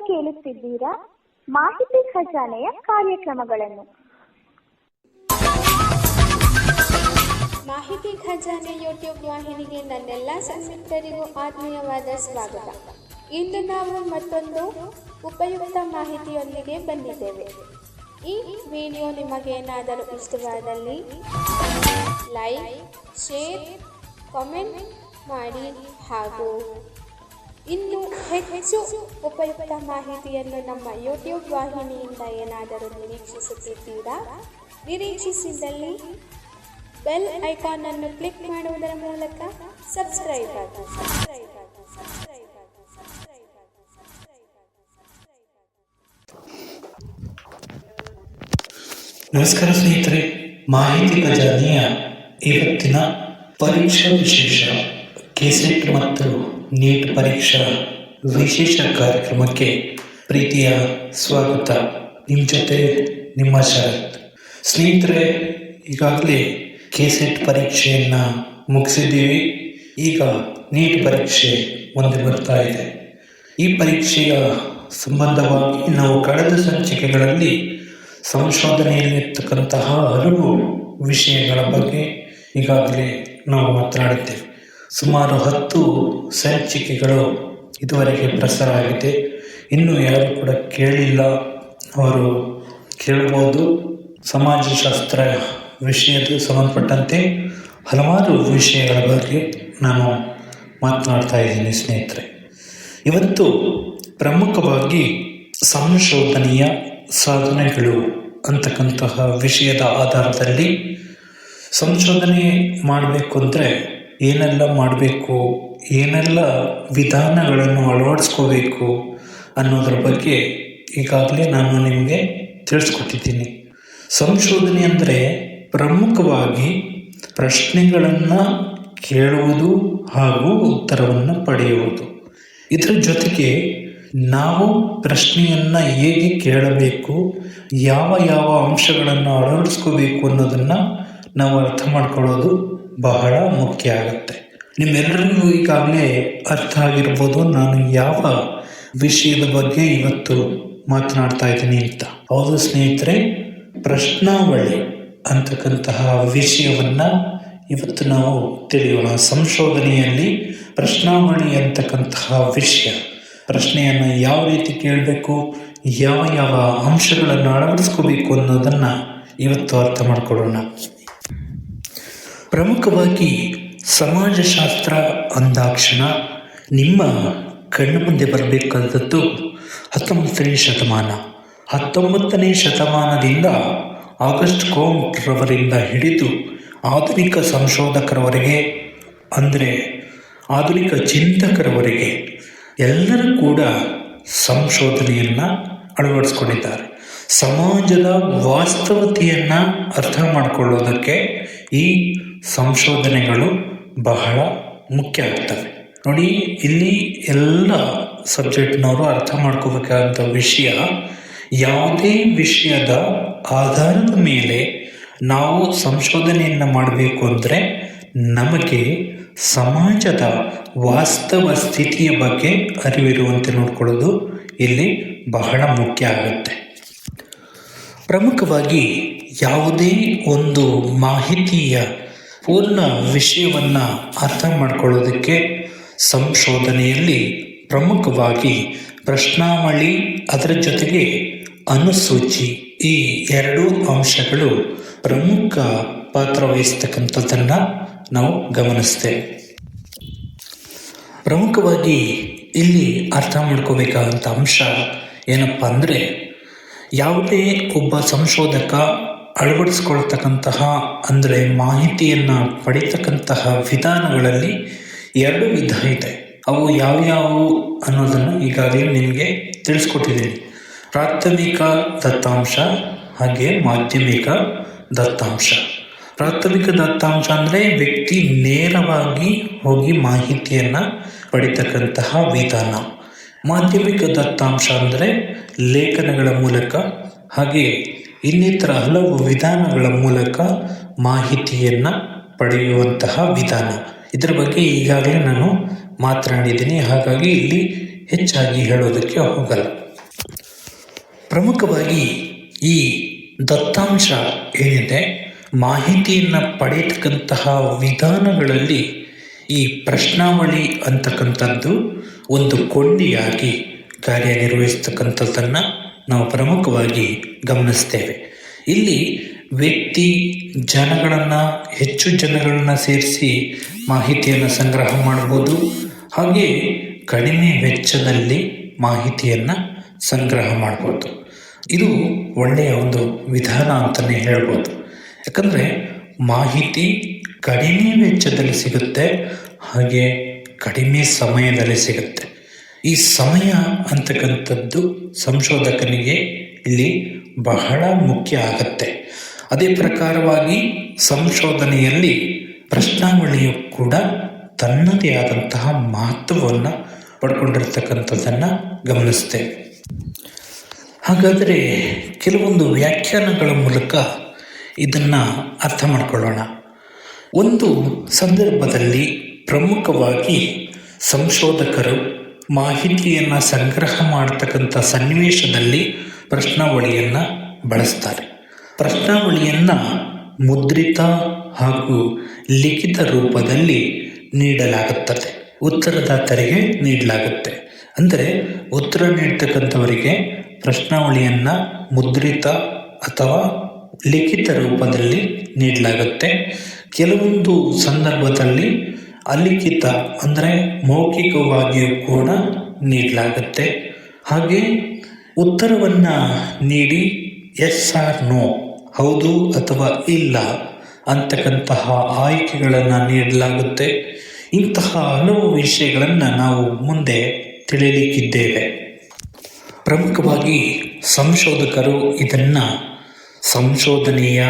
ಕೇಳುತ್ತಿದ್ದೀರಾ ಮಾಹಿತಿ ಖಜಾನೆಯ ಕಾರ್ಯಕ್ರಮಗಳನ್ನು. ಮಾಹಿತಿ ಖಜಾನೆ ಯೂಟ್ಯೂಬ್ ವಾಹಿನಿಗೆ ನನ್ನೆಲ್ಲ ಸಂಯುಕ್ತರಿಗೂ ಆತ್ಮೀಯವಾದ ಸ್ವಾಗತ. ಇಂದು ನಾವು ಮತ್ತೊಂದು ಉಪಯುಕ್ತ ಮಾಹಿತಿಯೊಂದಿಗೆ ಬಂದಿದ್ದೇವೆ. ಈ ವಿಡಿಯೋ ನಿಮಗೇನಾದರೂ ಇಷ್ಟವಾದಲ್ಲಿ ಲೈಕ್, ಶೇರ್, ಕಾಮೆಂಟ್ ಮಾಡಿ ಹಾಗೂ ಇನ್ನು ಹೆಚ್ಚು ಉಪಯುಕ್ತ ಮಾಹಿತಿಯನ್ನು ನಮ್ಮ ಯೂಟ್ಯೂಬ್ ವಾಹಿನಿಯಿಂದ ಏನಾದರೂ ನಿರೀಕ್ಷಿಸುತ್ತಿದ್ದೀರಾ? ನಿರೀಕ್ಷಿಸಿದಲ್ಲಿ ಬೆಲ್ ಐಕಾನ್ ಅನ್ನು ಕ್ಲಿಕ್ ಮಾಡುವುದರ ಮೂಲಕ ಸಬ್ಸ್ಕ್ರೈಬ್ ಆಗಿ. ನಮಸ್ಕಾರ ಸ್ನೇಹಿತರೆ, ಮಾಹಿತಿ ಖಜಾನೆಯ ಇವತ್ತಿನ ಪರೀಕ್ಷಾ ವಿಶೇಷ ಕೆಸೆಟ್ ಮತ್ತು ನೀಟ್ ಪರೀಕ್ಷಾ ವಿಶೇಷ ಕಾರ್ಯಕ್ರಮಕ್ಕೆ ಪ್ರೀತಿಯ ಸ್ವಾಗತ. ನಿಮ್ಮ ಜೊತೆ ನಿಮ್ಮ ಶರತ್. ಸ್ನೇಹಿತರೆ, ಈಗಾಗಲೇ ಕೆಸೆಟ್ ಪರೀಕ್ಷೆಯನ್ನು ಮುಗಿಸಿದ್ದೀವಿ. ಈಗ ನೀಟ್ ಪರೀಕ್ಷೆ ಮುಂದೆ ಬರ್ತಾ ಇದೆ. ಈ ಪರೀಕ್ಷೆಯ ಸಂಬಂಧವಾಗಿ ನಾವು ಕಳೆದ ಸಂಚಿಕೆಗಳಲ್ಲಿ ಸಂಶೋಧನೆಯಲ್ಲಿರ್ತಕ್ಕಂತಹ ಹಲವು ವಿಷಯಗಳ ಬಗ್ಗೆ ಈಗಾಗಲೇ ನಾವು ಮಾತನಾಡಿದ್ದೇವೆ. ಸುಮಾರು 10 ಸಂಚಿಕೆಗಳು ಇದುವರೆಗೆ ಪ್ರಸಾರ ಆಗಿದೆ. ಇನ್ನೂ ಯಾರು ಕೂಡ ಕೇಳಿಲ್ಲ ಅವರು ಕೇಳಬಹುದು. ಸಮಾಜಶಾಸ್ತ್ರ ವಿಷಯದ ಸಂಬಂಧಪಟ್ಟಂತೆ ಹಲವಾರು ವಿಷಯಗಳ ಬಗ್ಗೆ ನಾನು ಮಾತನಾಡ್ತಾ ಇದ್ದೀನಿ ಸ್ನೇಹಿತರೆ. ಇವತ್ತು ಪ್ರಮುಖವಾಗಿ ಸಂಶೋಧನೆಯ ಸಾಧನೆಗಳು ಅಂತಕ್ಕಂತಹ ವಿಷಯದ ಆಧಾರದಲ್ಲಿ ಸಂಶೋಧನೆ ಮಾಡಬೇಕು ಅಂದರೆ ಏನೆಲ್ಲ ಮಾಡಬೇಕು, ಏನೆಲ್ಲ ವಿಧಾನಗಳನ್ನು ಅಳವಡಿಸ್ಕೋಬೇಕು ಅನ್ನೋದ್ರ ಬಗ್ಗೆ ಈಗಾಗಲೇ ನಾನು ನಿಮಗೆ ತಿಳಿಸ್ಕೊಟ್ಟಿದ್ದೀನಿ. ಸಂಶೋಧನೆ ಅಂದರೆ ಪ್ರಮುಖವಾಗಿ ಪ್ರಶ್ನೆಗಳನ್ನು ಕೇಳುವುದು ಹಾಗೂ ಉತ್ತರವನ್ನು ಪಡೆಯುವುದು. ಇದರ ಜೊತೆಗೆ ನಾವು ಪ್ರಶ್ನೆಯನ್ನು ಹೇಗೆ ಕೇಳಬೇಕು, ಯಾವ ಯಾವ ಅಂಶಗಳನ್ನು ಅಳವಡಿಸ್ಕೋಬೇಕು ಅನ್ನೋದನ್ನು ನಾವು ಅರ್ಥ ಮಾಡ್ಕೊಳ್ಳೋದು ಬಹಳ ಮುಖ್ಯ ಆಗುತ್ತೆ. ನಿಮ್ಮೆಲ್ಲರಿಗೂ ಈಗಾಗಲೇ ಅರ್ಥ ಆಗಿರ್ಬೋದು ನಾನು ಯಾವ ವಿಷಯದ ಬಗ್ಗೆ ಇವತ್ತು ಮಾತನಾಡ್ತಾ ಇದ್ದೀನಿ ಅಂತ. ಹೌದು ಸ್ನೇಹಿತರೆ, ಪ್ರಶ್ನಾವಳಿ ಅಂತಕ್ಕಂತಹ ವಿಷಯವನ್ನು ಇವತ್ತು ನಾವು ತಿಳಿಯೋಣ. ಸಂಶೋಧನೆಯಲ್ಲಿ ಪ್ರಶ್ನಾವಳಿ ಅಂತಕ್ಕಂತಹ ವಿಷಯ, ಪ್ರಶ್ನೆಯನ್ನು ಯಾವ ರೀತಿ ಕೇಳಬೇಕು, ಯಾವ ಯಾವ ಅಂಶಗಳನ್ನು ಅಳವಡಿಸ್ಕೋಬೇಕು ಅನ್ನೋದನ್ನು ಇವತ್ತು ಅರ್ಥ ಮಾಡ್ಕೊಳ್ಳೋಣ. ಪ್ರಮುಖವಾಗಿ ಸಮಾಜಶಾಸ್ತ್ರ ಅಂದಾಕ್ಷಣ ನಿಮ್ಮ ಕಣ್ಣು ಮುಂದೆ ಬರಬೇಕಾದದ್ದು 19ನೇ ಶತಮಾನ. 19ನೇ ಶತಮಾನದಿಂದ ಆಗಸ್ಟ್ ಕೋಮ್ಟ್ರವರಿಂದ ಹಿಡಿದು ಆಧುನಿಕ ಸಂಶೋಧಕರವರೆಗೆ, ಅಂದರೆ ಆಧುನಿಕ ಚಿಂತಕರವರೆಗೆ ಎಲ್ಲರೂ ಕೂಡ ಸಂಶೋಧನೆಯನ್ನು ಅಳವಡಿಸ್ಕೊಂಡಿದ್ದಾರೆ. ಸಮಾಜದ ವಾಸ್ತವತೆಯನ್ನು ಅರ್ಥ ಮಾಡಿಕೊಳ್ಳೋದಕ್ಕೆ ಈ ಸಂಶೋಧನೆಗಳು ಬಹಳ ಮುಖ್ಯ ಆಗ್ತವೆ. ನೋಡಿ, ಇಲ್ಲಿ ಎಲ್ಲ ಸಬ್ಜೆಕ್ಟ್ನವರು ಅರ್ಥ ಮಾಡ್ಕೋಬೇಕಾದಂಥ ವಿಷಯ, ಯಾವುದೇ ವಿಷಯದ ಆಧಾರದ ಮೇಲೆ ನಾವು ಸಂಶೋಧನೆಯನ್ನು ಮಾಡಬೇಕು ಅಂದರೆ ನಮಗೆ ಸಮಾಜದ ವಾಸ್ತವ ಸ್ಥಿತಿಯ ಬಗ್ಗೆ ಅರಿವಿರುವಂತೆ ನೋಡ್ಕೊಳ್ಳೋದು ಇಲ್ಲಿ ಬಹಳ ಮುಖ್ಯ ಆಗುತ್ತೆ. ಪ್ರಮುಖವಾಗಿ ಯಾವುದೇ ಒಂದು ಮಾಹಿತಿಯ ಪೂರ್ಣ ವಿಷಯವನ್ನು ಅರ್ಥ ಮಾಡ್ಕೊಳ್ಳೋದಕ್ಕೆ ಸಂಶೋಧನೆಯಲ್ಲಿ ಪ್ರಮುಖವಾಗಿ ಪ್ರಶ್ನಾವಳಿ, ಅದರ ಜೊತೆಗೆ ಅನುಸೂಚಿ, ಈ 2 ಅಂಶಗಳು ಪ್ರಮುಖ ಪಾತ್ರ ವಹಿಸ್ತಕ್ಕಂಥದ್ದನ್ನು ನಾವು ಗಮನಿಸ್ತೇವೆ. ಪ್ರಮುಖವಾಗಿ ಇಲ್ಲಿ ಅರ್ಥ ಮಾಡ್ಕೋಬೇಕಾದಂಥ ಅಂಶ ಏನಪ್ಪ ಅಂದರೆ, ಯಾವುದೇ ಒಬ್ಬ ಸಂಶೋಧಕ ಅಳವಡಿಸ್ಕೊಳ್ತಕ್ಕಂತಹ, ಅಂದರೆ ಮಾಹಿತಿಯನ್ನು ಪಡಿತಕ್ಕಂತಹ ವಿಧಾನಗಳಲ್ಲಿ 2 ವಿಧ ಇದೆ. ಅವು ಯಾವ್ಯಾವು ಅನ್ನೋದನ್ನು ಈಗಾಗಲೇ ನಿಮಗೆ ತಿಳಿಸ್ಕೊಟ್ಟಿದ್ದೀನಿ. ಪ್ರಾಥಮಿಕ ದತ್ತಾಂಶ ಹಾಗೆ ಮಾಧ್ಯಮಿಕ ದತ್ತಾಂಶ. ಪ್ರಾಥಮಿಕ ದತ್ತಾಂಶ ಅಂದರೆ ವ್ಯಕ್ತಿ ನೇರವಾಗಿ ಹೋಗಿ ಮಾಹಿತಿಯನ್ನು ಪಡಿತಕ್ಕಂತಹ ವಿಧಾನ. ಮಾಧ್ಯಮಿಕ ದತ್ತಾಂಶ ಅಂದರೆ ಲೇಖನಗಳ ಮೂಲಕ ಹಾಗೆ ಇನ್ನಿತರ ಹಲವು ವಿಧಾನಗಳ ಮೂಲಕ ಮಾಹಿತಿಯನ್ನು ಪಡೆಯುವಂತಹ ವಿಧಾನ. ಇದರ ಬಗ್ಗೆ ಈಗಾಗಲೇ ನಾನು ಮಾತನಾಡಿದ್ದೀನಿ, ಹಾಗಾಗಿ ಇಲ್ಲಿ ಹೆಚ್ಚಾಗಿ ಹೇಳೋದಕ್ಕೆ ಹೋಗಲ್ಲ. ಪ್ರಮುಖವಾಗಿ ಈ ದತ್ತಾಂಶ ಏನಿದೆ, ಮಾಹಿತಿಯನ್ನು ಪಡೆಯತಕ್ಕಂತಹ ವಿಧಾನಗಳಲ್ಲಿ ಈ ಪ್ರಶ್ನಾವಳಿ ಅಂತಕ್ಕಂಥದ್ದು ಒಂದು ಕೊಂಡಿಯಾಗಿ ಕಾರ್ಯನಿರ್ವಹಿಸ್ತಕ್ಕಂಥದ್ದನ್ನು ನಾವು ಪ್ರಮುಖವಾಗಿ ಗಮನಿಸ್ತೇವೆ. ಇಲ್ಲಿ ವ್ಯಕ್ತಿ ಹೆಚ್ಚು ಜನಗಳನ್ನು ಸೇರಿಸಿ ಮಾಹಿತಿಯನ್ನು ಸಂಗ್ರಹ ಮಾಡ್ಬೋದು. ಹಾಗೆ ಕಡಿಮೆ ವೆಚ್ಚದಲ್ಲಿ ಮಾಹಿತಿಯನ್ನು ಸಂಗ್ರಹ ಮಾಡ್ಬೋದು. ಇದು ಒಳ್ಳೆಯ ಒಂದು ವಿಧಾನ ಅಂತಲೇ ಹೇಳ್ಬೋದು. ಯಾಕಂದರೆ ಮಾಹಿತಿ ಕಡಿಮೆ ವೆಚ್ಚದಲ್ಲಿ ಸಿಗುತ್ತೆ, ಹಾಗೆ ಕಡಿಮೆ ಸಮಯದಲ್ಲಿ ಸಿಗುತ್ತೆ. ಈ ಸಮಯ ಅಂತಕ್ಕಂಥದ್ದು ಸಂಶೋಧಕನಿಗೆ ಇಲ್ಲಿ ಬಹಳ ಮುಖ್ಯ ಆಗತ್ತೆ. ಅದೇ ಪ್ರಕಾರವಾಗಿ ಸಂಶೋಧನೆಯಲ್ಲಿ ಪ್ರಶ್ನಾವಳಿಯು ಕೂಡ ತನ್ನದೇ ಆದಂತಹ ಮಹತ್ವವನ್ನು ಪಡ್ಕೊಂಡಿರ್ತಕ್ಕಂಥದ್ದನ್ನು ಗಮನಿಸ್ತೇವೆ. ಹಾಗಾದರೆ ಕೆಲವೊಂದು ವ್ಯಾಖ್ಯಾನಗಳ ಮೂಲಕ ಇದನ್ನು ಅರ್ಥ ಮಾಡ್ಕೊಳ್ಳೋಣ. ಒಂದು ಸಂದರ್ಭದಲ್ಲಿ ಪ್ರಮುಖವಾಗಿ ಸಂಶೋಧಕರು ಮಾಹಿತಿಯನ್ನು ಸಂಗ್ರಹ ಮಾಡತಕ್ಕಂಥ ಸನ್ನಿವೇಶದಲ್ಲಿ ಪ್ರಶ್ನಾವಳಿಯನ್ನು ಬಳಸ್ತಾರೆ. ಪ್ರಶ್ನಾವಳಿಯನ್ನು ಮುದ್ರಿತ ಹಾಗೂ ಲಿಖಿತ ರೂಪದಲ್ಲಿ ನೀಡಲಾಗುತ್ತದೆ. ಉತ್ತರದಾತರಿಗೆ ನೀಡಲಾಗುತ್ತೆ. ಅಂದರೆ ಉತ್ತರ ನೀಡ್ತಕ್ಕಂಥವರಿಗೆ ಪ್ರಶ್ನಾವಳಿಯನ್ನು ಮುದ್ರಿತ ಅಥವಾ ಲಿಖಿತ ರೂಪದಲ್ಲಿ ನೀಡಲಾಗುತ್ತೆ. ಕೆಲವೊಂದು ಸಂದರ್ಭದಲ್ಲಿ ಅಲಿಖಿತ ಅಂದರೆ ಮೌಖಿಕವಾಗಿಯೂ ಕೂಡ ನೀಡಲಾಗುತ್ತೆ. ಹಾಗೆ ಉತ್ತರವನ್ನು ನೀಡಿ ಎಸ್ ಆರ್ ನೋ, ಹೌದು ಅಥವಾ ಇಲ್ಲ ಅಂತಕ್ಕಂತಹ ಆಯ್ಕೆಗಳನ್ನು ನೀಡಲಾಗುತ್ತೆ. ಇಂತಹ ಹಲವು ವಿಷಯಗಳನ್ನು ನಾವು ಮುಂದೆ ತಿಳಿಯಲಿಕ್ಕಿದ್ದೇವೆ. ಪ್ರಮುಖವಾಗಿ ಸಂಶೋಧಕರು ಇದನ್ನು ಸಂಶೋಧನೆಯ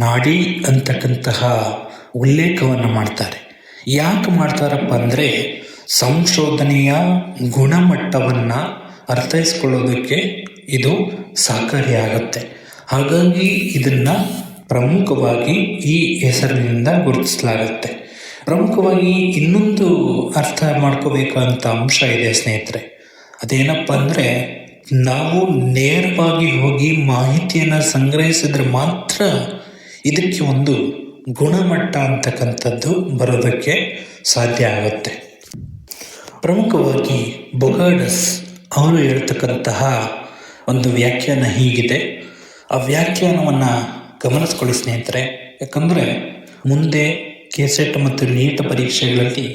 ನಾಡಿ ಅಂತಕ್ಕಂತಹ ಉಲ್ಲೇಖವನ್ನು ಮಾಡ್ತಾರೆ. ಯಾಕೆ ಮಾಡ್ತಾರಪ್ಪ ಅಂದರೆ ಸಂಶೋಧನೆಯ ಗುಣಮಟ್ಟವನ್ನು ಅರ್ಥೈಸ್ಕೊಳ್ಳೋದಕ್ಕೆ ಇದು ಸಹಕಾರಿಯಾಗುತ್ತೆ. ಹಾಗಾಗಿ ಇದನ್ನು ಪ್ರಮುಖವಾಗಿ ಈ ಹೆಸರಿನಿಂದ ಗುರುತಿಸಲಾಗುತ್ತೆ. ಪ್ರಮುಖವಾಗಿ ಇನ್ನೊಂದು ಅರ್ಥ ಮಾಡ್ಕೋಬೇಕಂತ ಅಂಶ ಇದೆ ಸ್ನೇಹಿತರೆ. ಅದೇನಪ್ಪ ಅಂದರೆ ನಾವು ನೇರವಾಗಿ ಹೋಗಿ ಮಾಹಿತಿಯನ್ನು ಸಂಗ್ರಹಿಸಿದ್ರೆ ಮಾತ್ರ ಇದಕ್ಕೆ ಒಂದು ಗುಣಮಟ್ಟ ಅಂತಕ್ಕಂಥದ್ದು ಬರೋದಕ್ಕೆ ಸಾಧ್ಯ ಆಗುತ್ತೆ. ಪ್ರಮುಖವಾಗಿ ಬೊಗಾರ್ಡಸ್ ಅವರು ಹೇಳ್ತಕ್ಕಂತಹ ಒಂದು ವ್ಯಾಖ್ಯಾನ ಹೀಗಿದೆ. ಆ ವ್ಯಾಖ್ಯಾನವನ್ನು ಗಮನಿಸ್ಕೊಳ್ಳಿ ಸ್ನೇಹಿತರೆ. ಯಾಕಂದರೆ ಮುಂದೆ ಕೆಸೆಟ್ ಮತ್ತು ನೀಟ್ ಪರೀಕ್ಷೆಗಳಲ್ಲಿ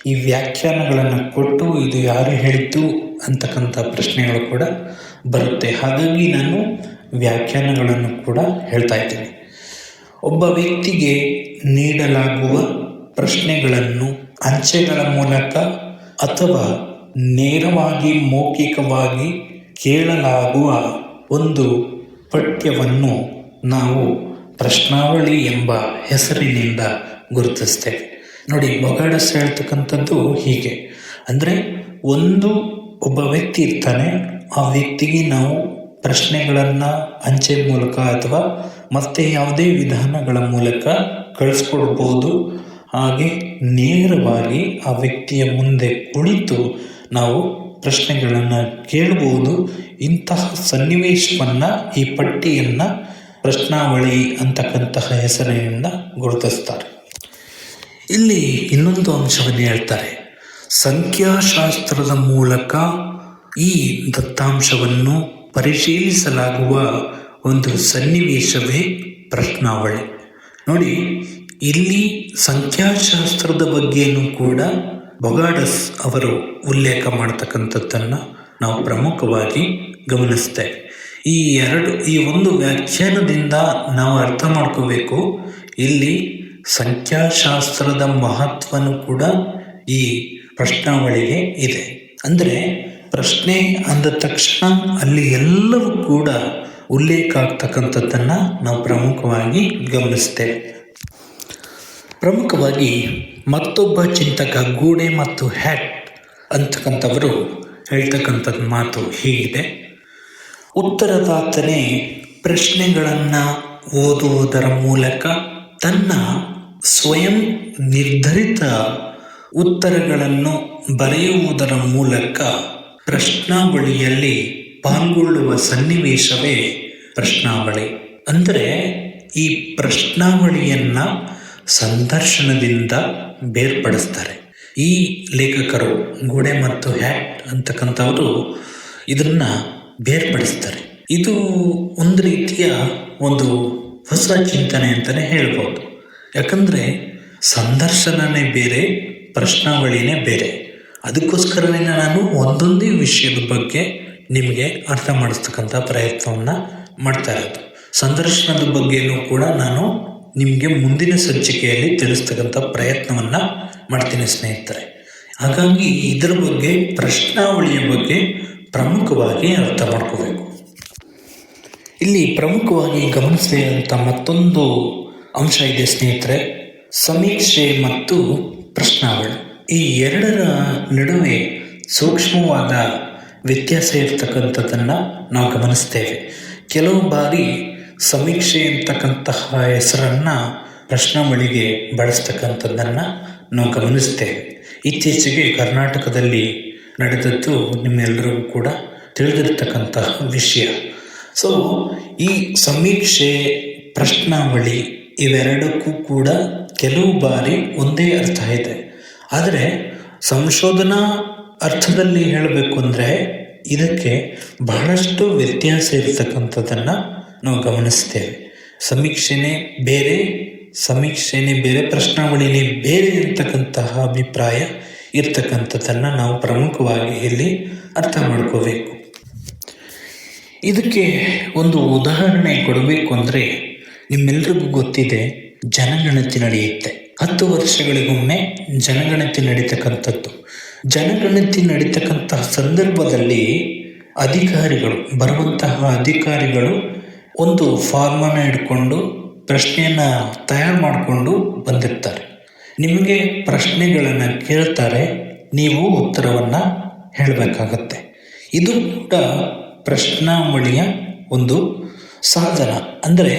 ಈ ವ್ಯಾಖ್ಯಾನಗಳನ್ನು ಕೊಟ್ಟು ಇದು ಯಾರು ಹೇಳಿದ್ದು ಅಂತಕ್ಕಂಥ ಪ್ರಶ್ನೆಗಳು ಕೂಡ ಬರುತ್ತೆ. ಹಾಗಾಗಿ ನಾನು ವ್ಯಾಖ್ಯಾನಗಳನ್ನು ಕೂಡ ಹೇಳ್ತಾ ಇದ್ದೀನಿ. ಒಬ್ಬ ವ್ಯಕ್ತಿಗೆ ನೀಡಲಾಗುವ ಪ್ರಶ್ನೆಗಳನ್ನು ಅಂಚೆಗಳ ಮೂಲಕ ಅಥವಾ ನೇರವಾಗಿ ಮೌಖಿಕವಾಗಿ ಕೇಳಲಾಗುವ ಒಂದು ಪಠ್ಯವನ್ನು ನಾವು ಪ್ರಶ್ನಾವಳಿ ಎಂಬ ಹೆಸರಿನಿಂದ ಗುರುತಿಸ್ತೇವೆ. ನೋಡಿ, ಬೊಗಾರ್ಡಸ್ ಹೇಳ್ತಕ್ಕಂಥದ್ದು ಹೀಗೆ. ಅಂದರೆ ಒಬ್ಬ ವ್ಯಕ್ತಿ ಇರ್ತಾನೆ, ಆ ವ್ಯಕ್ತಿಗೆ ನಾವು ಪ್ರಶ್ನೆಗಳನ್ನು ಅಂಚೆ ಮೂಲಕ ಅಥವಾ ಮತ್ತೆ ಯಾವುದೇ ವಿಧಾನಗಳ ಮೂಲಕ ಕಳಿಸ್ಕೊಡ್ಬೋದು. ಹಾಗೆ ನೇರವಾಗಿ ಆ ವ್ಯಕ್ತಿಯ ಮುಂದೆ ಕುಳಿತು ನಾವು ಪ್ರಶ್ನೆಗಳನ್ನು ಕೇಳಬಹುದು. ಇಂತಹ ಸನ್ನಿವೇಶವನ್ನು ಈ ಪಟ್ಟಿಯನ್ನು ಪ್ರಶ್ನಾವಳಿ ಅಂತಕ್ಕಂತಹ ಹೆಸರಿನಿಂದ ಗುರುತಿಸ್ತಾರೆ. ಇಲ್ಲಿ ಇನ್ನೊಂದು ಅಂಶವನ್ನು ಹೇಳ್ತಾರೆ. ಸಂಖ್ಯಾಶಾಸ್ತ್ರದ ಮೂಲಕ ಈ ದತ್ತಾಂಶವನ್ನು ಪರಿಶೀಲಿಸಲಾಗುವ ಒಂದು ಸನ್ನಿವೇಶವೇ ಪ್ರಶ್ನಾವಳಿ. ನೋಡಿ, ಇಲ್ಲಿ ಸಂಖ್ಯಾಶಾಸ್ತ್ರದ ಬಗ್ಗೆಯೂ ಕೂಡ ಬೊಗಾರ್ಡಸ್ ಅವರು ಉಲ್ಲೇಖ ಮಾಡ್ತಕ್ಕಂಥದ್ದನ್ನು ನಾವು ಪ್ರಮುಖವಾಗಿ ಗಮನಿಸ್ತೇವೆ. ಈ ಒಂದು ವ್ಯಾಖ್ಯಾನದಿಂದ ನಾವು ಅರ್ಥ ಮಾಡ್ಕೋಬೇಕು, ಇಲ್ಲಿ ಸಂಖ್ಯಾಶಾಸ್ತ್ರದ ಮಹತ್ವನೂ ಕೂಡ ಈ ಪ್ರಶ್ನಾವಳಿಗೆ ಇದೆ. ಅಂದರೆ ಪ್ರಶ್ನೆ ಅಂದ ತಕ್ಷಣ ಅಲ್ಲಿ ಎಲ್ಲವೂ ಕೂಡ ಉಲ್ಲೇಖ ಆಗ್ತಕ್ಕಂಥದ್ದನ್ನು ನಾವು ಪ್ರಮುಖವಾಗಿ ಗಮನಿಸ್ತೇವೆ. ಪ್ರಮುಖವಾಗಿ ಮತ್ತೊಬ್ಬ ಚಿಂತಕ ಗೂಡೆ ಮತ್ತು ಹ್ಯಾಟ್ ಅಂತಕ್ಕಂಥವರು ಹೇಳ್ತಕ್ಕಂಥದ್ದು ಮಾತು ಹೀಗಿದೆ. ಉತ್ತರದಾತನೇ ಪ್ರಶ್ನೆಗಳನ್ನು ಓದುವುದರ ಮೂಲಕ ತನ್ನ ಸ್ವಯಂ ನಿರ್ಧರಿತ ಉತ್ತರಗಳನ್ನು ಬರೆಯುವುದರ ಮೂಲಕ ಪ್ರಶ್ನಾವಳಿಯಲ್ಲಿ ಪಾಲ್ಗೊಳ್ಳುವ ಸನ್ನಿವೇಶವೇ ಪ್ರಶ್ನಾವಳಿ. ಅಂದರೆ ಈ ಪ್ರಶ್ನಾವಳಿಯನ್ನ ಸಂದರ್ಶನದಿಂದ ಬೇರ್ಪಡಿಸ್ತಾರೆ. ಈ ಲೇಖಕರು ಗೋಡೆ ಮತ್ತು ಹ್ಯಾಟ್ ಅಂತಕ್ಕಂಥವರು ಇದನ್ನ ಬೇರ್ಪಡಿಸ್ತಾರೆ. ಇದು ಒಂದು ರೀತಿಯ ಒಂದು ಹೊಸ ಚಿಂತನೆ ಅಂತಲೇ ಹೇಳ್ಬೋದು. ಯಾಕಂದರೆ ಸಂದರ್ಶನನೇ ಬೇರೆ, ಪ್ರಶ್ನಾವಳಿನೇ ಬೇರೆ. ಅದಕ್ಕೋಸ್ಕರವೇ ನಾನು ಒಂದೊಂದೇ ವಿಷಯದ ಬಗ್ಗೆ ನಿಮಗೆ ಅರ್ಥ ಮಾಡಿಸ್ತಕ್ಕಂಥ ಪ್ರಯತ್ನವನ್ನು ಮಾಡ್ತಾ ಇರೋದು. ಸಂದರ್ಶನದ ಬಗ್ಗೆಯೂ ಕೂಡ ನಾನು ನಿಮಗೆ ಮುಂದಿನ ಸಂಚಿಕೆಯಲ್ಲಿ ತಿಳಿಸ್ತಕ್ಕಂಥ ಪ್ರಯತ್ನವನ್ನು ಮಾಡ್ತೀನಿ ಸ್ನೇಹಿತರೆ. ಹಾಗಾಗಿ ಇದರ ಬಗ್ಗೆ, ಪ್ರಶ್ನಾವಳಿಯ ಬಗ್ಗೆ ಪ್ರಮುಖವಾಗಿ ಅರ್ಥ ಮಾಡ್ಕೋಬೇಕು. ಇಲ್ಲಿ ಪ್ರಮುಖವಾಗಿ ಗಮನಿಸಬೇಕಾದಂಥ ಮತ್ತೊಂದು ಅಂಶ ಇದೆ ಸ್ನೇಹಿತರೆ, ಸಮೀಕ್ಷೆ ಮತ್ತು ಪ್ರಶ್ನಾವಳಿ. ಈ ಎರಡರ ನಡುವೆ ಸೂಕ್ಷ್ಮವಾದ ವ್ಯತ್ಯಾಸ ಇರತಕ್ಕಂಥದ್ದನ್ನು ನಾವು ಗಮನಿಸ್ತೇವೆ. ಕೆಲವು ಬಾರಿ ಸಮೀಕ್ಷೆ ಅಂತಕ್ಕಂತಹ ಹೆಸರನ್ನು ಪ್ರಶ್ನಾವಳಿಗೆ ಬಳಸ್ತಕ್ಕಂಥದ್ದನ್ನು ನಾವು ಗಮನಿಸ್ತೇವೆ. ಇತ್ತೀಚೆಗೆ ಕರ್ನಾಟಕದಲ್ಲಿ ನಡೆದದ್ದು ನಿಮ್ಮೆಲ್ಲರಿಗೂ ಕೂಡ ತಿಳಿದಿರ್ತಕ್ಕಂತಹ ವಿಷಯ. ಸೊ ಈ ಸಮೀಕ್ಷೆ, ಪ್ರಶ್ನಾವಳಿ ಇವೆರಡಕ್ಕೂ ಕೂಡ ಕೆಲವು ಬಾರಿ ಒಂದೇ ಅರ್ಥ ಇದೆ. ಆದರೆ ಸಂಶೋಧನಾ ಅರ್ಥದಲ್ಲಿ ಹೇಳಬೇಕು ಅಂದರೆ ಇದಕ್ಕೆ ಬಹಳಷ್ಟು ವ್ಯತ್ಯಾಸ ಇರತಕ್ಕಂಥದ್ದನ್ನು ನಾವು ಗಮನಿಸ್ತೇವೆ. ಸಮೀಕ್ಷೆನೇ ಬೇರೆ, ಪ್ರಶ್ನಾವಳಿನೇ ಬೇರೆ ಅಂತಕ್ಕಂತಹ ಅಭಿಪ್ರಾಯ ಇರ್ತಕ್ಕಂಥದ್ದನ್ನು ನಾವು ಪ್ರಮುಖವಾಗಿ ಇಲ್ಲಿ ಅರ್ಥ ಮಾಡ್ಕೋಬೇಕು. ಇದಕ್ಕೆ ಒಂದು ಉದಾಹರಣೆ ಕೊಡಬೇಕು ಅಂದರೆ, ನಿಮ್ಮೆಲ್ರಿಗೂ ಗೊತ್ತಿದೆ, ಜನಗಣತಿ ನಡೆಯುತ್ತೆ. 10 ವರ್ಷಗಳಿಗೊಮ್ಮೆ ಜನಗಣತಿ ನಡೀತಕ್ಕಂಥದ್ದು. ಜನಗಣತಿ ನಡೀತಕ್ಕಂತಹ ಸಂದರ್ಭದಲ್ಲಿ ಬರುವಂತಹ ಅಧಿಕಾರಿಗಳು ಒಂದು ಫಾರ್ಮನ್ನು ಹಿಡ್ಕೊಂಡು ಪ್ರಶ್ನೆಯನ್ನು ತಯಾರು ಮಾಡಿಕೊಂಡು ಬಂದಿರ್ತಾರೆ. ನಿಮಗೆ ಪ್ರಶ್ನೆಗಳನ್ನು ಕೇಳ್ತಾರೆ, ನೀವು ಉತ್ತರವನ್ನು ಹೇಳಬೇಕಾಗತ್ತೆ. ಇದು ಕೂಡ ಪ್ರಶ್ನಾವಳಿಯ ಒಂದು ಸಾಧನ. ಅಂದರೆ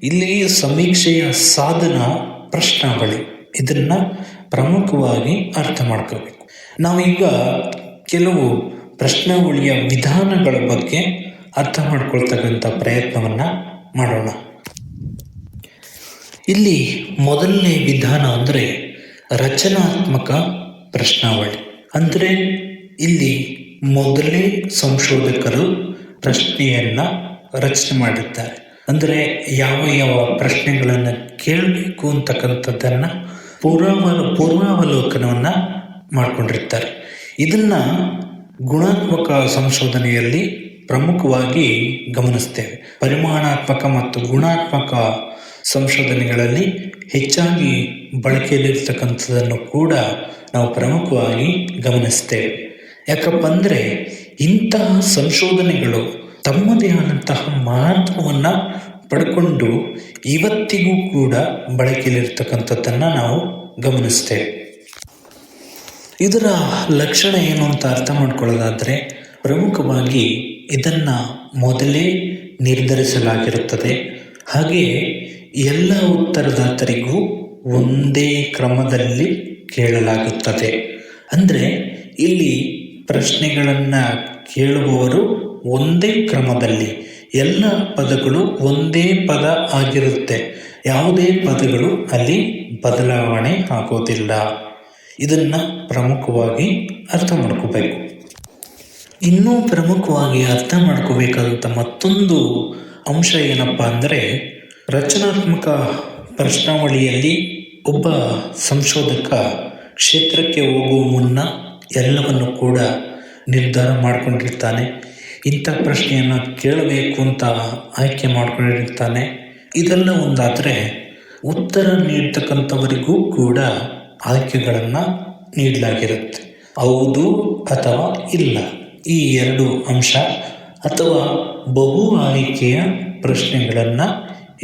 ಇಲ್ಲಿ ಸಮೀಕ್ಷೆಯ ಸಾಧನ ಪ್ರಶ್ನಾವಳಿ. ಇದನ್ನು ಪ್ರಮುಖವಾಗಿ ಅರ್ಥ ಮಾಡ್ಕೋಬೇಕು. ನಾವೀಗ ಕೆಲವು ಪ್ರಶ್ನಾವಳಿಯ ವಿಧಾನಗಳ ಬಗ್ಗೆ ಅರ್ಥ ಮಾಡ್ಕೊಳ್ತಕ್ಕಂಥ ಪ್ರಯತ್ನವನ್ನು ಮಾಡೋಣ. ಇಲ್ಲಿ ಮೊದಲನೇ ವಿಧಾನ ಅಂದರೆ ರಚನಾತ್ಮಕ ಪ್ರಶ್ನಾವಳಿ. ಅಂದರೆ ಇಲ್ಲಿ ಮೊದಲೇ ಸಂಶೋಧಕರು ಪ್ರಶ್ನೆಯನ್ನು ರಚನೆ ಮಾಡಿದ್ದಾರೆ. ಅಂದರೆ ಯಾವ ಪ್ರಶ್ನೆಗಳನ್ನು ಕೇಳಬೇಕು ಅಂತಕ್ಕಂಥದ್ದನ್ನು ಪೂರ್ವಾವಲೋಕನವನ್ನು ಮಾಡಿಕೊಂಡಿರ್ತಾರೆ. ಇದನ್ನು ಗುಣಾತ್ಮಕ ಸಂಶೋಧನೆಯಲ್ಲಿ ಪ್ರಮುಖವಾಗಿ ಗಮನಿಸ್ತೇವೆ. ಪರಿಮಾಣಾತ್ಮಕ ಮತ್ತು ಗುಣಾತ್ಮಕ ಸಂಶೋಧನೆಗಳಲ್ಲಿ ಹೆಚ್ಚಾಗಿ ಬಳಕೆಯಲ್ಲಿರ್ತಕ್ಕಂಥದ್ದನ್ನು ಕೂಡ ನಾವು ಪ್ರಮುಖವಾಗಿ ಗಮನಿಸ್ತೇವೆ. ಯಾಕಪ್ಪ ಅಂದರೆ ಇಂತಹ ಸಂಶೋಧನೆಗಳು ತಮ್ಮದೇ ಆದಂತಹ ಮಹತ್ವವನ್ನು ಪಡ್ಕೊಂಡು ಇವತ್ತಿಗೂ ಕೂಡ ಬಳಕೆಯಲ್ಲಿರ್ತಕ್ಕಂಥದ್ದನ್ನು ನಾವು ಗಮನಿಸ್ತೇವೆ. ಇದರ ಲಕ್ಷಣ ಏನು ಅಂತ ಅರ್ಥ ಮಾಡ್ಕೊಳ್ಳೋದಾದರೆ, ಪ್ರಮುಖವಾಗಿ ಇದನ್ನು ಮೊದಲೇ ನಿರ್ಧರಿಸಲಾಗಿರುತ್ತದೆ. ಹಾಗೆಯೇ ಎಲ್ಲ ಉತ್ತರದಾತರಿಗೂ ಒಂದೇ ಕ್ರಮದಲ್ಲಿ ಕೇಳಲಾಗುತ್ತದೆ. ಅಂದರೆ ಇಲ್ಲಿ ಪ್ರಶ್ನೆಗಳನ್ನು ಕೇಳುವವರು ಒಂದೇ ಕ್ರಮದಲ್ಲಿ, ಎಲ್ಲ ಪದಗಳು ಒಂದೇ ಪದ ಆಗಿರುತ್ತೆ. ಯಾವುದೇ ಪದಗಳು ಅಲ್ಲಿ ಬದಲಾವಣೆ ಆಗೋದಿಲ್ಲ. ಇದನ್ನು ಪ್ರಮುಖವಾಗಿ ಅರ್ಥ ಮಾಡ್ಕೋಬೇಕು. ಇನ್ನೂ ಪ್ರಮುಖವಾಗಿ ಅರ್ಥ ಮಾಡ್ಕೋಬೇಕಾದಂಥ ಮತ್ತೊಂದು ಅಂಶ ಏನಪ್ಪ ಅಂದರೆ, ರಚನಾತ್ಮಕ ಪ್ರಶ್ನಾವಳಿಯಲ್ಲಿ ಒಬ್ಬ ಸಂಶೋಧಕ ಕ್ಷೇತ್ರಕ್ಕೆ ಹೋಗುವ ಮುನ್ನ ಎಲ್ಲವನ್ನು ಕೂಡ ನಿರ್ಧಾರ ಮಾಡಿಕೊಂಡಿರ್ತಾನೆ. ಇಂಥ ಪ್ರಶ್ನೆಯನ್ನು ಕೇಳಬೇಕು ಅಂತ ಆಯ್ಕೆ ಮಾಡ್ಕೊಂಡಿರ್ತಾನೆ. ಇದೆಲ್ಲ ಒಂದಾದರೆ ಉತ್ತರ ನೀಡ್ತಕ್ಕಂಥವರಿಗೂ ಕೂಡ ಆಯ್ಕೆಗಳನ್ನು ನೀಡಲಾಗಿರುತ್ತೆ. ಹೌದು ಅಥವಾ ಇಲ್ಲ, ಈ ಎರಡು ಅಂಶ ಅಥವಾ ಬಹು ಆಯ್ಕೆಯ ಪ್ರಶ್ನೆಗಳನ್ನು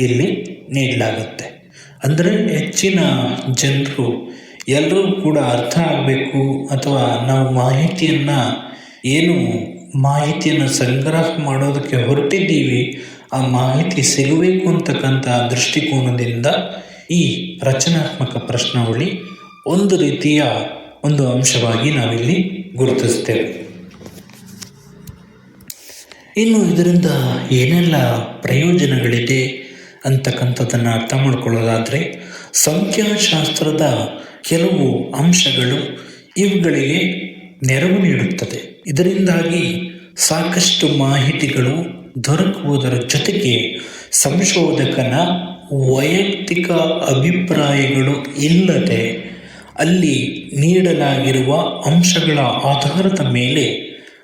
ಇಲ್ಲಿ ನೀಡಲಾಗುತ್ತೆ. ಅಂದರೆ ಹೆಚ್ಚಿನ ಜನರು ಎಲ್ಲರೂ ಕೂಡ ಅರ್ಥ ಆಗಬೇಕು, ಅಥವಾ ನಾವು ಮಾಹಿತಿಯನ್ನು ಸಂಗ್ರಹ ಮಾಡೋದಕ್ಕೆ ಹೊರಟಿದ್ದೀವಿ, ಆ ಮಾಹಿತಿ ಸಿಗಬೇಕು ಅಂತಕ್ಕಂಥ ದೃಷ್ಟಿಕೋನದಿಂದ ಈ ರಚನಾತ್ಮಕ ಪ್ರಶ್ನಾವಳಿ ಒಂದು ರೀತಿಯ ಒಂದು ಅಂಶವಾಗಿ ನಾವಿಲ್ಲಿ ಗುರುತಿಸ್ತೇವೆ. ಇನ್ನು ಇದರಿಂದ ಏನೆಲ್ಲ ಪ್ರಯೋಜನಗಳಿದೆ ಅಂತಕ್ಕಂಥದ್ದನ್ನು ಅರ್ಥ ಮಾಡ್ಕೊಳ್ಳೋದಾದರೆ, ಸಂಖ್ಯಾಶಾಸ್ತ್ರದ ಕೆಲವು ಅಂಶಗಳು ಇವುಗಳಿಗೆ ನೆರವು ನೀಡುತ್ತದೆ. ಇದರಿಂದಾಗಿ ಸಾಕಷ್ಟು ಮಾಹಿತಿಗಳು ದೊರಕುವುದರ ಜೊತೆಗೆ ಸಂಶೋಧಕನ ವೈಯಕ್ತಿಕ ಅಭಿಪ್ರಾಯಗಳು ಇಲ್ಲದೆ ಅಲ್ಲಿ ನೀಡಲಾಗಿರುವ ಅಂಶಗಳ ಆಧಾರದ ಮೇಲೆ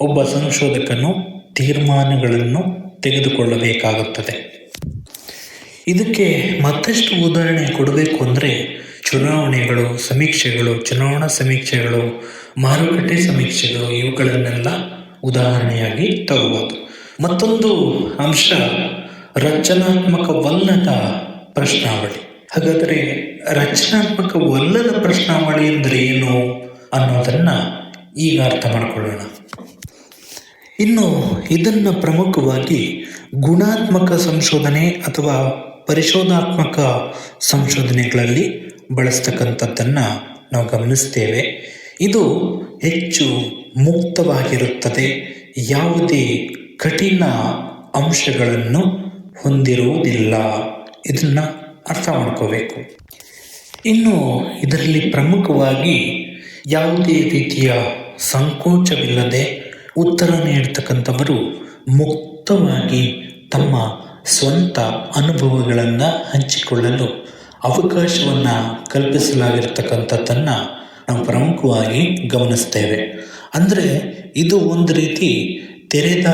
ಒಬ್ಬ ಸಂಶೋಧಕನು ತೀರ್ಮಾನಗಳನ್ನು ತೆಗೆದುಕೊಳ್ಳಬೇಕಾಗುತ್ತದೆ. ಇದಕ್ಕೆ ಮತ್ತಷ್ಟು ಉದಾಹರಣೆ ಕೊಡಬೇಕು ಅಂದರೆ ಚುನಾವಣಾ ಸಮೀಕ್ಷೆಗಳು, ಮಾರುಕಟ್ಟೆ ಸಮೀಕ್ಷೆಗಳು ಇವುಗಳನ್ನೆಲ್ಲ ಉದಾಹರಣೆಯಾಗಿ ತಗೋಬಹುದು. ಮತ್ತೊಂದು ಅಂಶ ರಚನಾತ್ಮಕವಲ್ಲದ ಪ್ರಶ್ನಾವಳಿ. ಹಾಗಾದರೆ ರಚನಾತ್ಮಕವಲ್ಲದ ಪ್ರಶ್ನಾವಳಿ ಅಂದರೆ ಏನು ಅನ್ನೋದನ್ನು ಈಗ ಅರ್ಥ ಮಾಡಿಕೊಳ್ಳೋಣ. ಇನ್ನು ಇದನ್ನು ಪ್ರಮುಖವಾಗಿ ಗುಣಾತ್ಮಕ ಸಂಶೋಧನೆ ಅಥವಾ ಪರಿಶೋಧಾತ್ಮಕ ಸಂಶೋಧನೆಗಳಲ್ಲಿ ಬಳಸ್ತಕ್ಕಂಥದ್ದನ್ನು ನಾವು ಗಮನಿಸ್ತೇವೆ. ಇದು ಹೆಚ್ಚು ಮುಕ್ತವಾಗಿರುತ್ತದೆ, ಯಾವುದೇ ಕಠಿಣ ಅಂಶಗಳನ್ನು ಹೊಂದಿರುವುದಿಲ್ಲ. ಇದನ್ನು ಅರ್ಥ ಮಾಡ್ಕೋಬೇಕು. ಇನ್ನು ಇದರಲ್ಲಿ ಪ್ರಮುಖವಾಗಿ ಯಾವುದೇ ರೀತಿಯ ಸಂಕೋಚವಿಲ್ಲದೆ ಉತ್ತರ ನೀಡ್ತಕ್ಕಂಥವರು ಮುಕ್ತವಾಗಿ ತಮ್ಮ ಸ್ವಂತ ಅನುಭವಗಳನ್ನು ಹಂಚಿಕೊಳ್ಳಲು ಅವಕಾಶವನ್ನು ಕಲ್ಪಿಸಲಾಗಿರ್ತಕ್ಕಂಥದ್ದನ್ನು ನಾವು ಪ್ರಮುಖವಾಗಿ ಗಮನಿಸ್ತೇವೆ. ಅಂದರೆ ಇದು ಒಂದು ರೀತಿ ತೆರೆದ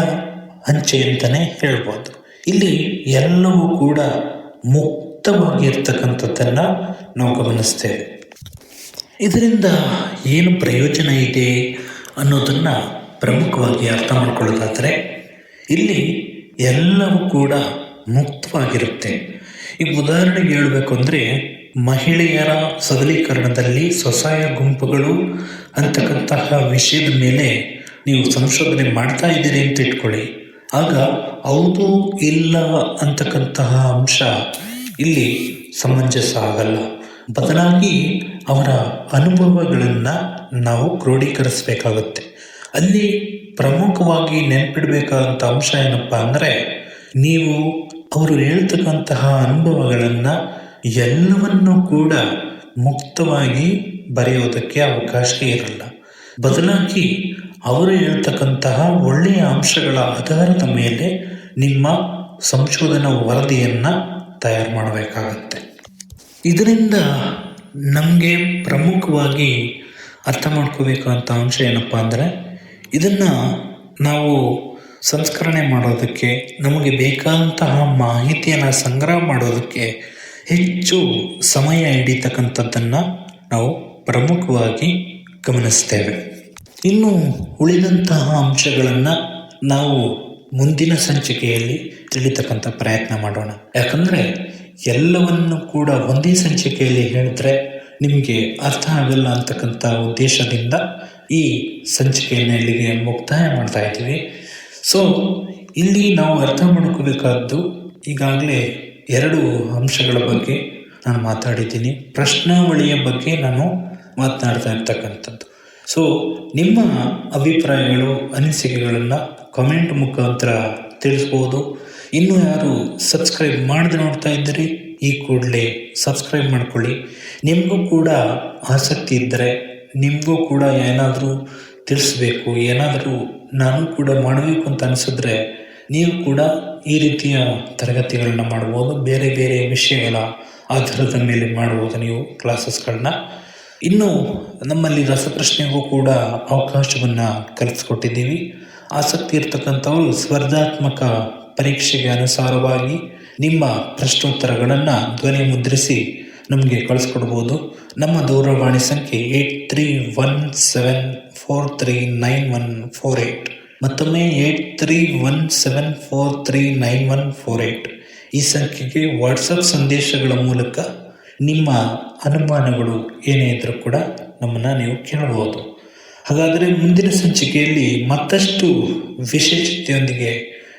ಹಂಚೆ ಅಂತಲೇ ಹೇಳ್ಬೋದು. ಇಲ್ಲಿ ಎಲ್ಲವೂ ಕೂಡ ಮುಕ್ತವಾಗಿರ್ತಕ್ಕಂಥದ್ದನ್ನು ನಾವು ಗಮನಿಸ್ತೇವೆ. ಇದರಿಂದ ಏನು ಪ್ರಯೋಜನ ಇದೆ ಅನ್ನೋದನ್ನು ಪ್ರಮುಖವಾಗಿ ಅರ್ಥ ಮಾಡ್ಕೊಳ್ಳೋದಾದರೆ, ಇಲ್ಲಿ ಎಲ್ಲವೂ ಕೂಡ ಮುಕ್ತವಾಗಿರುತ್ತೆ. ಈಗ ಉದಾಹರಣೆಗೆ ಹೇಳಬೇಕು ಅಂದರೆ, ಮಹಿಳೆಯರ ಸಬಲೀಕರಣದಲ್ಲಿ ಸ್ವಸಹಾಯ ಗುಂಪುಗಳು ಅಂತಕ್ಕಂತಹ ವಿಷಯದ ಮೇಲೆ ನೀವು ಸಂಶೋಧನೆ ಮಾಡ್ತಾ ಇದ್ದೀರಿ ಅಂತ ಇಟ್ಕೊಳ್ಳಿ. ಆಗ ಹೌದು ಇಲ್ಲ ಅಂತಕ್ಕಂತಹ ಅಂಶ ಇಲ್ಲಿ ಸಮಂಜಸ ಆಗಲ್ಲ. ಬದಲಾಗಿ ಅವರ ಅನುಭವಗಳನ್ನು ನಾವು ಕ್ರೋಢೀಕರಿಸಬೇಕಾಗುತ್ತೆ. ಅಲ್ಲಿ ಪ್ರಮುಖವಾಗಿ ನೆನಪಿಡಬೇಕಾದಂಥ ಅಂಶ ಏನಪ್ಪ ಅಂದರೆ, ನೀವು ಅವರು ಹೇಳ್ತಕ್ಕಂತಹ ಅನುಭವಗಳನ್ನು ಎಲ್ಲವನ್ನೂ ಕೂಡ ಮುಕ್ತವಾಗಿ ಬರೆಯೋದಕ್ಕೆ ಅವಕಾಶ ಇರಲ್ಲ. ಬದಲಾಗಿ ಅವರು ಹೇಳ್ತಕ್ಕಂತಹ ಒಳ್ಳೆಯ ಅಂಶಗಳ ಆಧಾರದ ಮೇಲೆ ನಿಮ್ಮ ಸಂಶೋಧನಾ ವರದಿಯನ್ನು ತಯಾರು ಮಾಡಬೇಕಾಗತ್ತೆ. ಇದರಿಂದ ನಮಗೆ ಪ್ರಮುಖವಾಗಿ ಅರ್ಥ ಮಾಡ್ಕೋಬೇಕಂತ ಅಂಶ ಏನಪ್ಪ ಅಂದರೆ, ಇದನ್ನು ನಾವು ಸಂಸ್ಕರಣೆ ಮಾಡೋದಕ್ಕೆ, ನಮಗೆ ಬೇಕಾದಂತಹ ಮಾಹಿತಿಯನ್ನು ಸಂಗ್ರಹ ಮಾಡೋದಕ್ಕೆ ಹೆಚ್ಚು ಸಮಯ ಹಿಡಿತಕ್ಕಂಥದ್ದನ್ನು ನಾವು ಪ್ರಮುಖವಾಗಿ ಗಮನಿಸ್ತೇವೆ. ಇನ್ನು ಉಳಿದಂತಹ ಅಂಶಗಳನ್ನು ನಾವು ಮುಂದಿನ ಸಂಚಿಕೆಯಲ್ಲಿ ತಿಳಿತಕ್ಕಂಥ ಪ್ರಯತ್ನ ಮಾಡೋಣ. ಯಾಕಂದರೆ ಎಲ್ಲವನ್ನು ಕೂಡ ಒಂದೇ ಸಂಚಿಕೆಯಲ್ಲಿ ಹೇಳಿದ್ರೆ ನಿಮಗೆ ಅರ್ಥ ಆಗಲ್ಲ ಅಂತಕ್ಕಂಥ ಉದ್ದೇಶದಿಂದ ಈ ಸಂಚಿಕೆಯನ್ನು ಇಲ್ಲಿಗೆ ಮುಕ್ತಾಯ ಮಾಡ್ತಾ ಇದ್ದೀವಿ. ಸೊ ಇಲ್ಲಿ ನಾವು ಅರ್ಥ ಮಾಡ್ಕೋಬೇಕಾದ್ದು, ಈಗಾಗಲೇ 2 ಅಂಶಗಳ ಬಗ್ಗೆ ನಾನು ಮಾತಾಡಿದ್ದೀನಿ. ಪ್ರಶ್ನಾವಳಿಯ ಬಗ್ಗೆ ನಾನು ಮಾತನಾಡ್ತಾ ಇರ್ತಕ್ಕಂಥದ್ದು. ಸೊ ನಿಮ್ಮ ಅಭಿಪ್ರಾಯಗಳು, ಅನಿಸಿಕೆಗಳನ್ನು ಕಮೆಂಟ್ ಮುಖಾಂತರ ತಿಳಿಸ್ಬೋದು. ಇನ್ನೂ ಯಾರು ಸಬ್ಸ್ಕ್ರೈಬ್ ಮಾಡದೆ ನೋಡ್ತಾ ಇದ್ದೀರಿ, ಈ ಕೂಡಲೇ ಸಬ್ಸ್ಕ್ರೈಬ್ ಮಾಡ್ಕೊಳ್ಳಿ. ನಿಮಗೂ ಕೂಡ ಆಸಕ್ತಿ ಇದ್ದರೆ, ನಿಮಗೂ ಕೂಡ ಏನಾದರೂ ತಿಳಿಸ್ಬೇಕು, ಏನಾದರೂ ನಾನು ಕೂಡ ಮಾಡಬೇಕು ಅಂತ ಅನಿಸಿದ್ರೆ ನೀವು ಕೂಡ ಈ ರೀತಿಯ ತರಗತಿಗಳನ್ನ ಮಾಡ್ಬೋದು. ಬೇರೆ ಬೇರೆ ವಿಷಯಗಳ ಆಧಾರದ ಮೇಲೆ ಮಾಡ್ಬೋದು ನೀವು ಕ್ಲಾಸಸ್ಗಳನ್ನ. ಇನ್ನು ನಮ್ಮಲ್ಲಿ ರಸಪ್ರಶ್ನೆಗೂ ಕೂಡ ಅವಕಾಶವನ್ನು ಕಲ್ಪಿಸ್ಕೊಟ್ಟಿದ್ದೀವಿ. ಆಸಕ್ತಿ ಇರ್ತಕ್ಕಂಥವರು ಸ್ಪರ್ಧಾತ್ಮಕ ಪರೀಕ್ಷೆಗೆ ಅನುಸಾರವಾಗಿ ನಿಮ್ಮ ಪ್ರಶ್ನೋತ್ತರಗಳನ್ನು ಧ್ವನಿ ಮುದ್ರಿಸಿ ನಮಗೆ ಕಳಿಸ್ಕೊಡ್ಬೋದು. ನಮ್ಮ ದೂರವಾಣಿ ಸಂಖ್ಯೆ 8317439148. ಮತ್ತೊಮ್ಮೆ 8317439148. ಈ ಸಂಖ್ಯೆಗೆ ವಾಟ್ಸಪ್ ಸಂದೇಶಗಳ ಮೂಲಕ ನಿಮ್ಮ ಅನುಮಾನಗಳು ಏನೇ ಇದ್ದರೂ ಕೂಡ ನಮ್ಮನ್ನು ನೀವು ಕೇಳಬಹುದು. ಹಾಗಾದರೆ ಮುಂದಿನ ಸಂಚಿಕೆಯಲ್ಲಿ ಮತ್ತಷ್ಟು ವಿಶೇಷತೆಯೊಂದಿಗೆ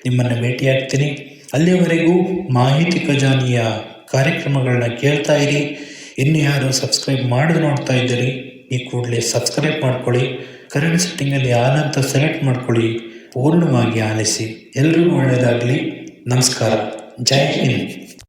ನಿಮ್ಮನ್ನು ಭೇಟಿಯಾಗ್ತೀನಿ. ಅಲ್ಲಿಯವರೆಗೂ ಮಾಹಿತಿ ಖಜಾನೆಯ ಕಾರ್ಯಕ್ರಮಗಳನ್ನ ಕೇಳ್ತಾ ಇರಿ. ಇನ್ನು ಯಾರು ಸಬ್ಸ್ಕ್ರೈಬ್ ಮಾಡದೆ ನೋಡ್ತಾ ಇದ್ದೀರಿ, ಈ ಕೂಡಲೇ ಸಬ್ಸ್ಕ್ರೈಬ್ ಮಾಡ್ಕೊಳ್ಳಿ. ಕರೆಂಟ್ ಸೆಟ್ಟಿಂಗಲ್ಲಿ ಆಲ್ ಅಂತ ಸೆಲೆಕ್ಟ್ ಮಾಡ್ಕೊಳ್ಳಿ. ಪೂರ್ಣವಾಗಿ ಆಲಿಸಿ. ಎಲ್ರಿಗೂ ಒಳ್ಳೆಯದಾಗಲಿ. ನಮಸ್ಕಾರ. ಜೈ ಹಿಂದ್.